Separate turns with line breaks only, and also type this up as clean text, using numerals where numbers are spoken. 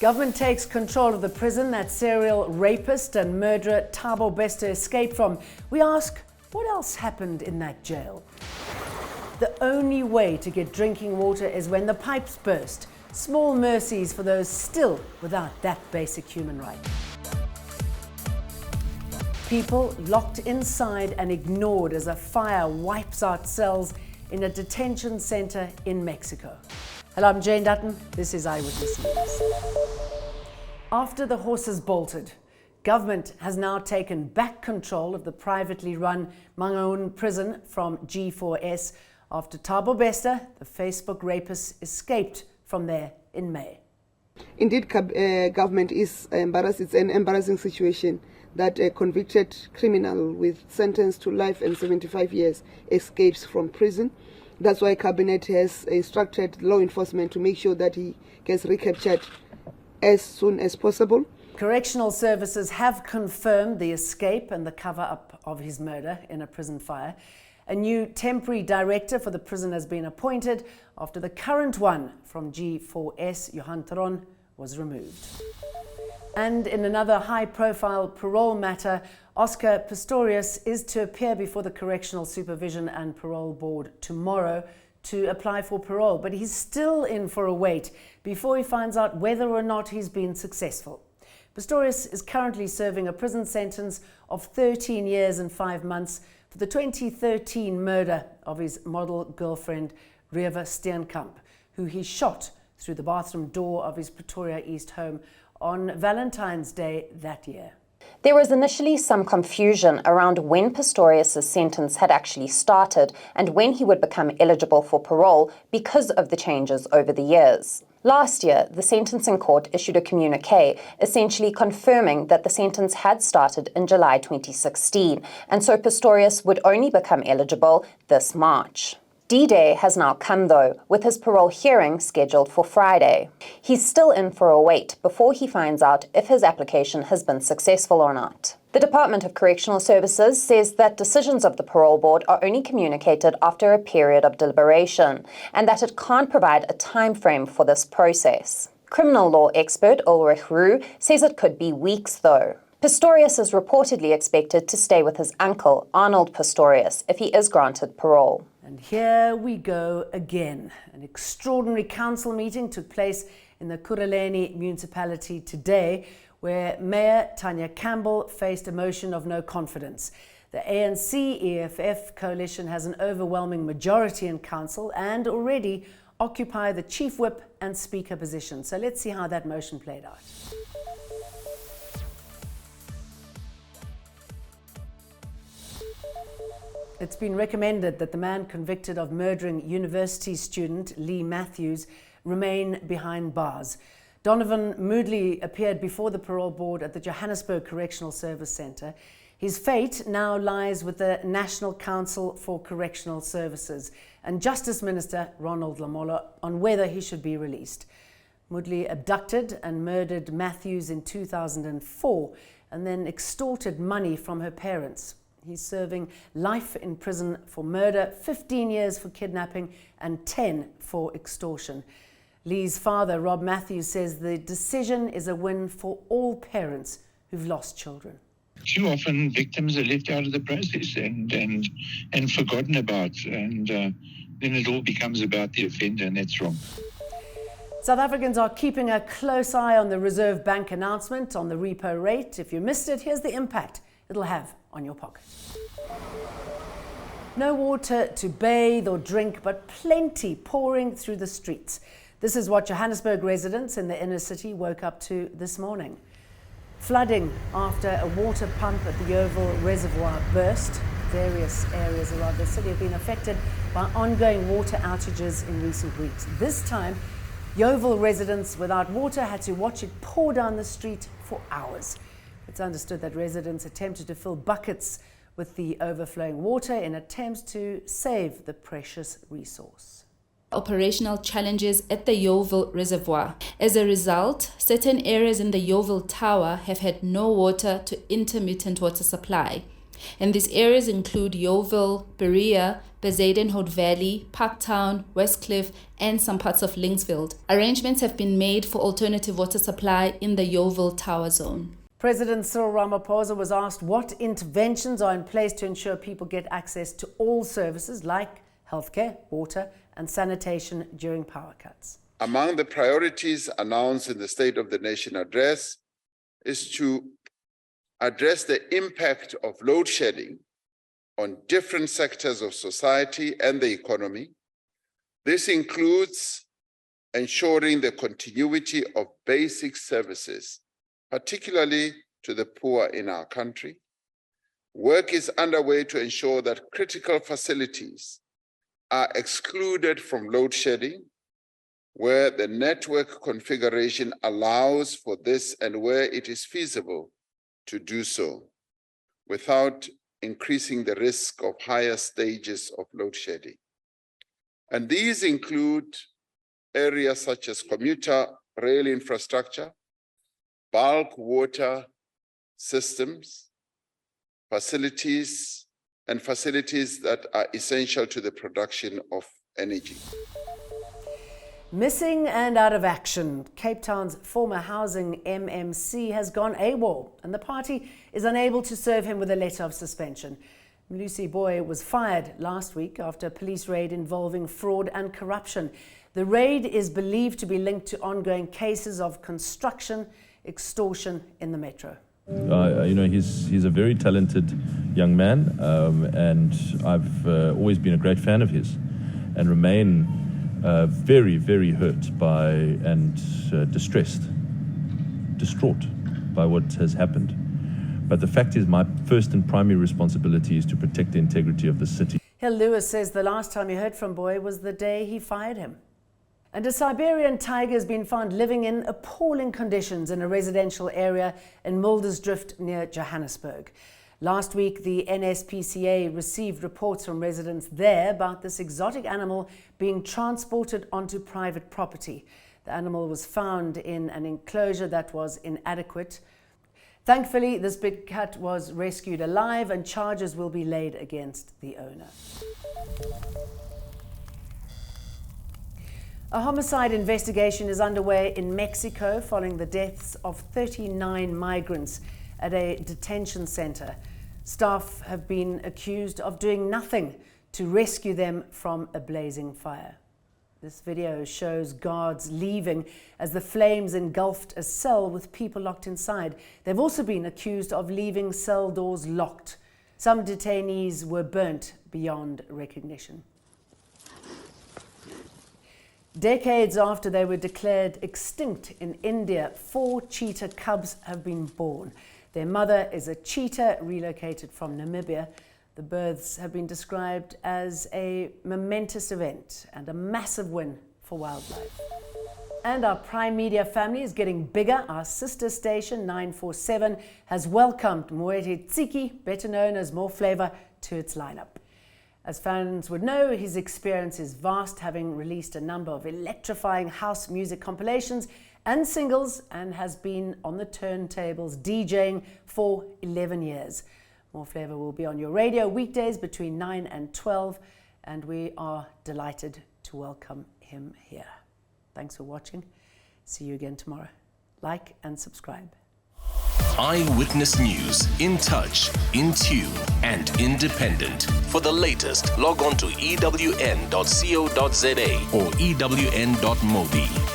Government takes control of the prison that serial rapist and murderer Tabo Bester escaped from. We ask, what else happened in that jail? The only way to get drinking water is when the pipes burst. Small mercies for those still without that basic human right. People locked inside and ignored as a fire wipes out cells in a detention center in Mexico. Hello, I'm Jane Dutton. This is Eyewitness News. After the horses bolted, government has now taken back control of the privately run Mangaung prison from G4S after Tabo Bester, the Facebook rapist, escaped from there in May.
Indeed, government is embarrassed. It's an embarrassing situation that a convicted criminal with sentence to life and 75 years escapes from prison. That's why Cabinet has instructed law enforcement to make sure that he gets recaptured as soon as possible.
Correctional services have confirmed the escape and the cover-up of his murder in a prison fire. A new temporary director for the prison has been appointed after the current one from G4S, Johan Tron, was removed. And in another high-profile parole matter, Oscar Pistorius is to appear before the Correctional Supervision and Parole Board tomorrow to apply for parole, but he's still in for a wait before he finds out whether or not he's been successful. Pistorius is currently serving a prison sentence of 13 years and 5 months for the 2013 murder of his model girlfriend, Reva Steenkamp, who he shot through the bathroom door of his Pretoria East home on Valentine's Day that year.
There was initially some confusion around when Pistorius' sentence had actually started and when he would become eligible for parole because of the changes over the years. Last year, the sentencing court issued a communique essentially confirming that the sentence had started in July 2016, and so Pistorius would only become eligible this March. D-Day has now come, though, with his parole hearing scheduled for Friday. He's still in for a wait before he finds out if his application has been successful or not. The Department of Correctional Services says that decisions of the parole board are only communicated after a period of deliberation, and that it can't provide a time frame for this process. Criminal law expert Ekhurhuleni says it could be weeks, though. Pistorius is reportedly expected to stay with his uncle, Arnold Pistorius, if he is granted parole.
And here we go again. An extraordinary council meeting took place in the Ekhurhuleni municipality today, where Mayor Tanya Campbell faced a motion of no confidence. The ANC-EFF coalition has an overwhelming majority in council and already occupy the chief whip and speaker position. So let's see how that motion played out. It's been recommended that the man convicted of murdering university student Lee Matthews remain behind bars. Donovan Moodley appeared before the parole board at the Johannesburg Correctional Service Centre. His fate now lies with the National Council for Correctional Services and Justice Minister Ronald Lamola on whether he should be released. Moodley abducted and murdered Matthews in 2004 and then extorted money from her parents. He's serving life in prison for murder, 15 years for kidnapping, and 10 for extortion. Lee's father, Rob Matthews, says the decision is a win for all parents who've lost children.
Too often victims are left out of the process and forgotten about, and then it all becomes about the offender, and that's wrong.
South Africans are keeping a close eye on the Reserve Bank announcement on the repo rate. If you missed it, here's the impact it'll have on your pocket. No water to bathe or drink, but plenty pouring through the streets. This is what Johannesburg residents in the inner city woke up to this morning. Flooding after a water pump at the Yeoville Reservoir burst. Various areas around the city have been affected by ongoing water outages in recent weeks. This time, Yeoville residents without water had to watch it pour down the street for hours. It's understood that residents attempted to fill buckets with the overflowing water in attempts to save the precious resource.
Operational challenges at the Yeoville Reservoir. As a result, certain areas in the Yeoville Tower have had no water to intermittent water supply. And these areas include Yeoville, Berea, Bezuidenhout Valley, Parktown, Westcliff, and some parts of Linksfield. Arrangements have been made for alternative water supply in the Yeoville Tower Zone.
President Cyril Ramaphosa was asked what interventions are in place to ensure people get access to all services like healthcare, water, and sanitation during power cuts.
Among the priorities announced in the State of the Nation address is to address the impact of load shedding on different sectors of society and the economy. This includes ensuring the continuity of basic services, particularly to the poor in our country. Work is underway to ensure that critical facilities are excluded from load shedding, where the network configuration allows for this and where it is feasible to do so, without increasing the risk of higher stages of load shedding. And these include areas such as commuter rail infrastructure, bulk water systems, facilities that are essential to the production of energy.
Missing and out of action, Cape Town's former housing MMC has gone AWOL, and the party is unable to serve him with a letter of suspension. Lucy Boy was fired last week after a police raid involving fraud and corruption. The raid is believed to be linked to ongoing cases of construction extortion in the metro.
He's a very talented young man, and I've always been a great fan of his, and remain very, very hurt by and distraught by what has happened. But the fact is, my first and primary responsibility is to protect the integrity of the city.
Hill Lewis says the last time he heard from Boy was the day he fired him. And a Siberian tiger has been found living in appalling conditions in a residential area in Muldersdrift near Johannesburg. Last week, the NSPCA received reports from residents there about this exotic animal being transported onto private property. The animal was found in an enclosure that was inadequate. Thankfully, this big cat was rescued alive and charges will be laid against the owner. A homicide investigation is underway in Mexico following the deaths of 39 migrants at a detention center. Staff have been accused of doing nothing to rescue them from a blazing fire. This video shows guards leaving as the flames engulfed a cell with people locked inside. They've also been accused of leaving cell doors locked. Some detainees were burnt beyond recognition. Decades after they were declared extinct in India, 4 cheetah cubs have been born. Their mother is a cheetah relocated from Namibia. The births have been described as a momentous event and a massive win for wildlife. And our Prime Media family is getting bigger. Our sister station, 947, has welcomed Moete Tsiki, better known as More Flava, to its lineup. As fans would know, his experience is vast, having released a number of electrifying house music compilations and singles, and has been on the turntables DJing for 11 years. More Flava will be on your radio weekdays between 9 and 12, and we are delighted to welcome him here. Thanks for watching. See you again tomorrow. Like and subscribe.
Eyewitness News, in touch, in tune, and independent. For the latest, log on to ewn.co.za or ewn.mobi.